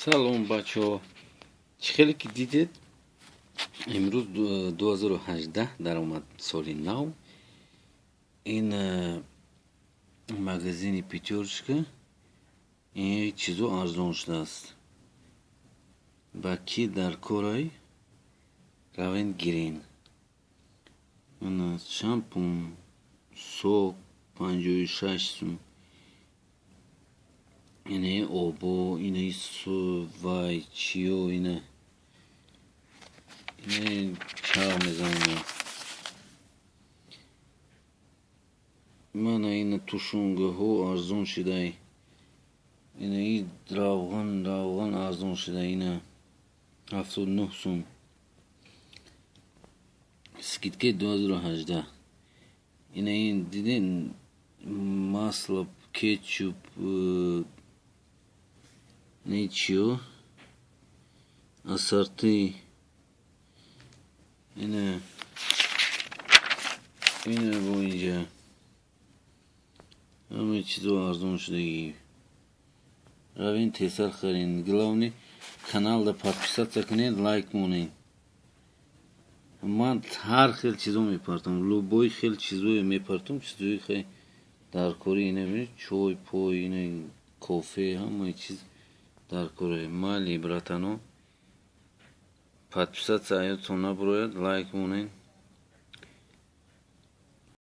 سلام بچه ها، خیلی که دیدید امروز 2018 در آمد سال نو. این مگزینی پیتورشکه این چیزو ارزان شده است. با کی در کورای روین گیرین شامپون سوک 56 سون. اینه اوبو، اینه سو وای چیو، اینه چاو میزنه. من اینه توشونگه ها ارزون شده. اینه ای دراغان ارزون شده. اینه 79 سون. سکیتکه 2018. اینه این دیدین масло, кетчуп, ничего, ассорти, yine boyunca همه چیز رو ارزان شدگی روین تیسر خرین. Главное канал да подписаться کنید، лайк مونین. من هر خیل چیزو میپرتم، لوبوی خیل چیزو میپرتم، چیزوی خیل در کوری اینه بینید چوی پوی اینه کافه همه چیز در کوری. مالی براتانو подписаться, а это на броед, лайк мунин.